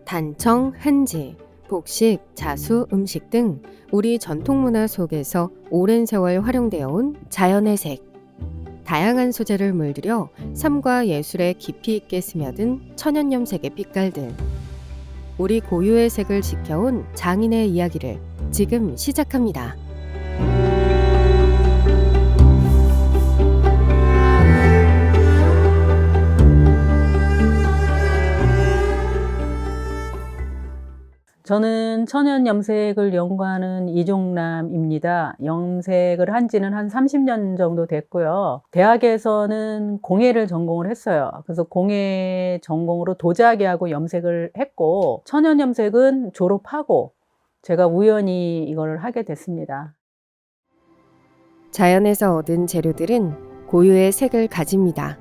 단청, 한지, 복식, 자수, 음식 등 우리 전통문화 속에서 오랜 세월 활용되어 온 자연의 색. 다양한 소재를 물들여 삶과 예술에 깊이 있게 스며든 천연염색의 빛깔들. 우리 고유의 색을 지켜온 장인의 이야기를 지금 시작합니다. 저는 천연 염색을 연구하는 이종남입니다. 염색을 한 지는 한 30년 정도 됐고요. 대학에서는 공예를 전공을 했어요. 그래서 공예 전공으로 도자기하고 염색을 했고, 천연 염색은 졸업하고 제가 우연히 이걸 하게 됐습니다. 자연에서 얻은 재료들은 고유의 색을 가집니다.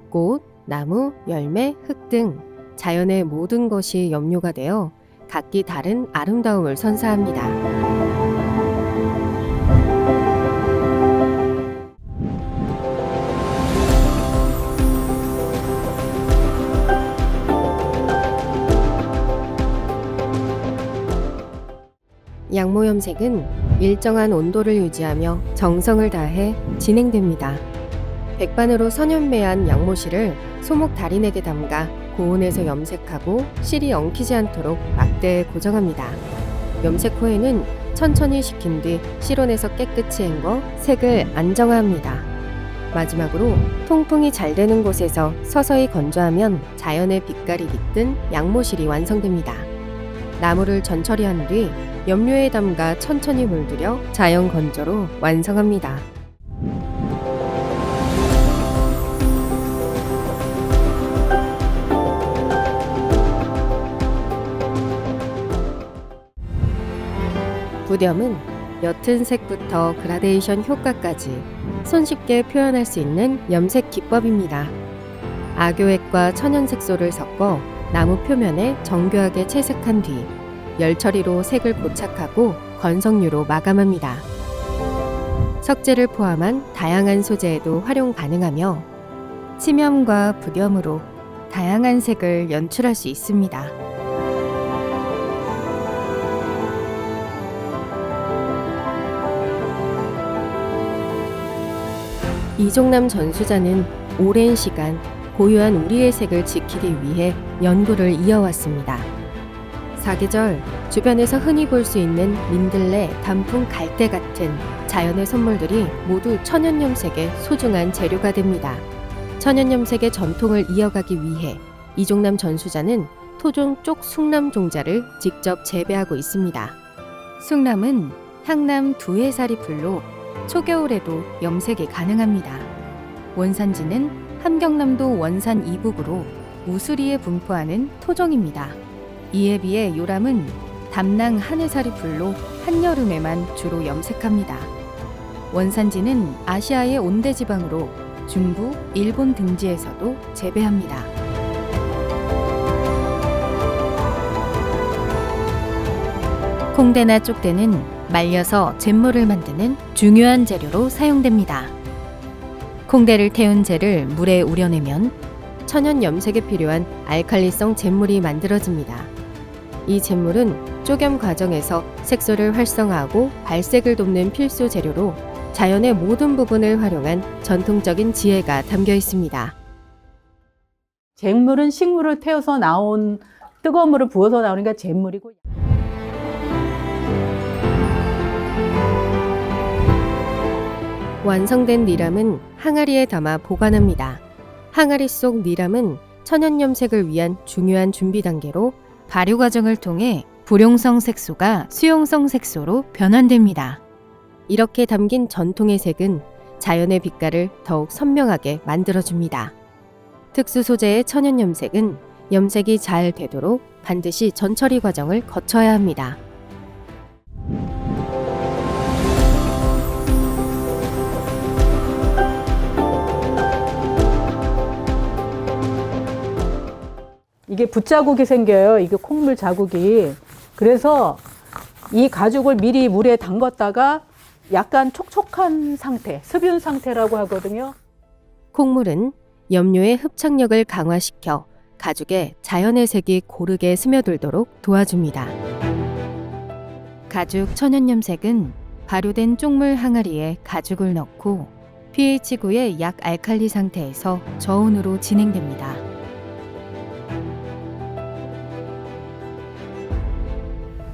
꽃, 나무, 열매, 흙 등 자연의 모든 것이 염료가 되어 각기 다른 아름다움을 선사합니다. 양모 염색은 일정한 온도를 유지하며 정성을 다해 진행됩니다. 백반으로 선연매한 양모실을 소목 달인에게 담가 고온에서 염색하고 실이 엉키지 않도록 막대에 고정합니다. 염색 후에는 천천히 식힌 뒤 실온에서 깨끗이 헹궈 색을 안정화합니다. 마지막으로 통풍이 잘 되는 곳에서 서서히 건조하면 자연의 빛깔이 깃든 양모실이 완성됩니다. 나무를 전처리한 뒤 염료에 담가 천천히 물들여 자연 건조로 완성합니다. 부렴은 옅은 색부터 그라데이션 효과까지 손쉽게 표현할 수 있는 염색 기법입니다. 악교액과 천연색소를 섞어 나무 표면에 정교하게 채색한 뒤 열처리로 색을 고착하고 건성유로 마감합니다. 석재를 포함한 다양한 소재에도 활용 가능하며 침염과 부렴으로 다양한 색을 연출할 수 있습니다. 이종남 전수자는 오랜 시간 고유한 우리의 색을 지키기 위해 연구를 이어왔습니다. 사계절 주변에서 흔히 볼 수 있는 민들레, 단풍, 갈대 같은 자연의 선물들이 모두 천연염색의 소중한 재료가 됩니다. 천연염색의 전통을 이어가기 위해 이종남 전수자는 토종 쪽 숭남 종자를 직접 재배하고 있습니다. 숭남은 향남 두해살이 풀로 초겨울에도 염색이 가능합니다. 원산지는 함경남도 원산 이북으로 우수리에 분포하는 토종입니다. 이에 비해 요람은 담낭 한해살이 풀로 한여름에만 주로 염색합니다. 원산지는 아시아의 온대지방으로 중국, 일본 등지에서도 재배합니다. 콩대나 쪽대는 말려서 잿물을 만드는 중요한 재료로 사용됩니다. 콩대를 태운 재를 물에 우려내면 천연 염색에 필요한 알칼리성 잿물이 만들어집니다. 이 잿물은 쪼겸 과정에서 색소를 활성화하고 발색을 돕는 필수 재료로 자연의 모든 부분을 활용한 전통적인 지혜가 담겨 있습니다. 잿물은 식물을 태워서 나온 뜨거운 물을 부어서 나오니까 잿물이고, 완성된 니람은 항아리에 담아 보관합니다. 항아리 속 니람은 천연염색을 위한 중요한 준비 단계로 발효 과정을 통해 불용성 색소가 수용성 색소로 변환됩니다. 이렇게 담긴 전통의 색은 자연의 빛깔을 더욱 선명하게 만들어줍니다. 특수 소재의 천연염색은 염색이 잘 되도록 반드시 전처리 과정을 거쳐야 합니다. 이게 붓자국이 생겨요. 이게 콩물 자국이. 그래서 이 가죽을 미리 물에 담갔다가 약간 촉촉한 상태, 습윤 상태라고 하거든요. 콩물은 염료의 흡착력을 강화시켜 가죽에 자연의 색이 고르게 스며들도록 도와줍니다. 가죽 천연염색은 발효된 쪽물 항아리에 가죽을 넣고 pH9의 약 알칼리 상태에서 저온으로 진행됩니다.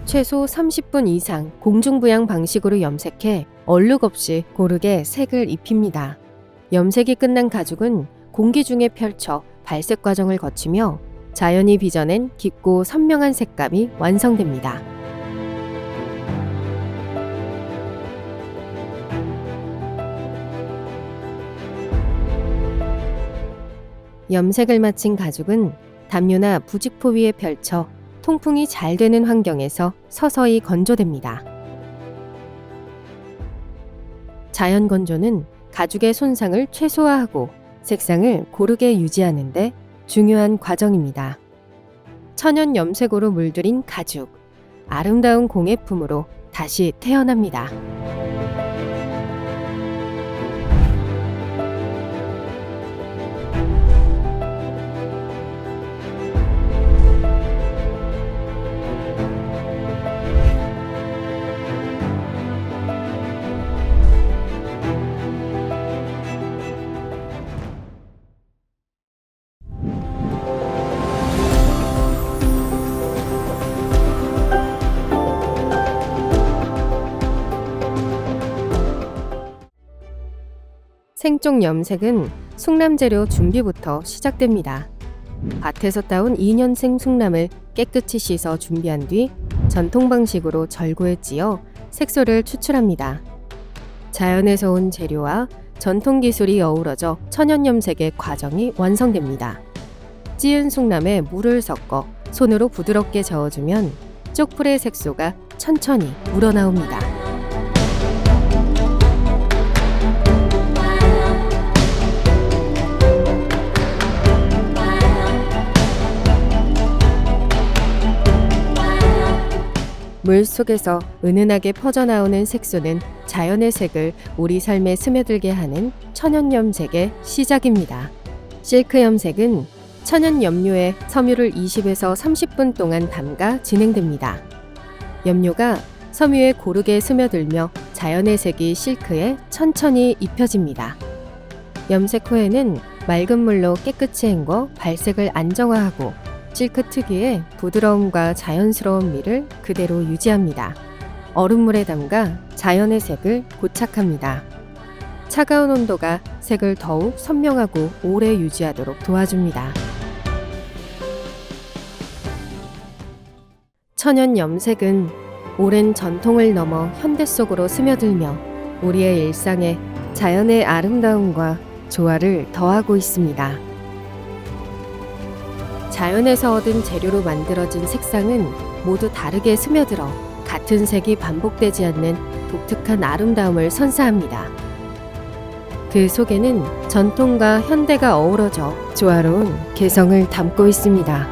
최소 30분 이상 공중부양 방식으로 염색해 얼룩 없이 고르게 색을 입힙니다. 염색이 끝난 가죽은 공기 중에 펼쳐 발색 과정을 거치며 자연이 빚어낸 깊고 선명한 색감이 완성됩니다. 염색을 마친 가죽은 담요나 부직포 위에 펼쳐 통풍이 잘 되는 환경에서 서서히 건조됩니다. 자연 건조는 가죽의 손상을 최소화하고 색상을 고르게 유지하는 데 중요한 과정입니다. 천연 염색으로 물들인 가죽, 아름다운 공예품으로 다시 태어납니다. 생쪽 염색은 숭남 재료 준비부터 시작됩니다. 밭에서 따온 2년생 숭남을 깨끗이 씻어 준비한 뒤 전통 방식으로 절구에 찧어 색소를 추출합니다. 자연에서 온 재료와 전통 기술이 어우러져 천연 염색의 과정이 완성됩니다. 찧은 숭남에 물을 섞어 손으로 부드럽게 저어주면 쪽풀의 색소가 천천히 우러나옵니다. 물 속에서 은은하게 퍼져나오는 색소는 자연의 색을 우리 삶에 스며들게 하는 천연 염색의 시작입니다. 실크 염색은 천연 염료에 섬유를 20에서 30분 동안 담가 진행됩니다. 염료가 섬유에 고르게 스며들며 자연의 색이 실크에 천천히 입혀집니다. 염색 후에는 맑은 물로 깨끗이 헹궈 발색을 안정화하고 실크 특유의 부드러움과 자연스러운 미를 그대로 유지합니다. 얼음물에 담가 자연의 색을 고착합니다. 차가운 온도가 색을 더욱 선명하고 오래 유지하도록 도와줍니다. 천연 염색은 오랜 전통을 넘어 현대 속으로 스며들며 우리의 일상에 자연의 아름다움과 조화를 더하고 있습니다. 자연에서 얻은 재료로 만들어진 색상은 모두 다르게 스며들어 같은 색이 반복되지 않는 독특한 아름다움을 선사합니다. 그 속에는 전통과 현대가 어우러져 조화로운 개성을 담고 있습니다.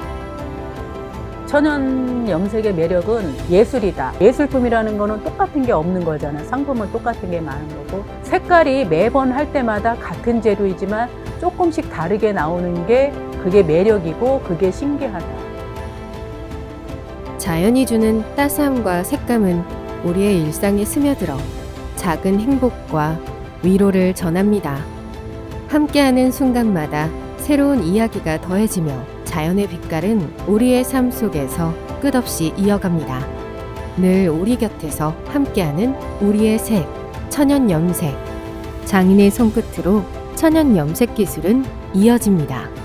천연 염색의 매력은 예술이다. 예술품이라는 거는 똑같은 게 없는 거잖아. 상품은 똑같은 게 많은 거고, 색깔이 매번 할 때마다 같은 재료이지만 조금씩 다르게 나오는 게 그게 매력이고 그게 신기하다. 자연이 주는 따스함과 색감은 우리의 일상에 스며들어 작은 행복과 위로를 전합니다. 함께하는 순간마다 새로운 이야기가 더해지며 자연의 빛깔은 우리의 삶 속에서 끝없이 이어갑니다. 늘 우리 곁에서 함께하는 우리의 색, 천연 염색. 장인의 손끝으로 천연 염색 기술은 이어집니다.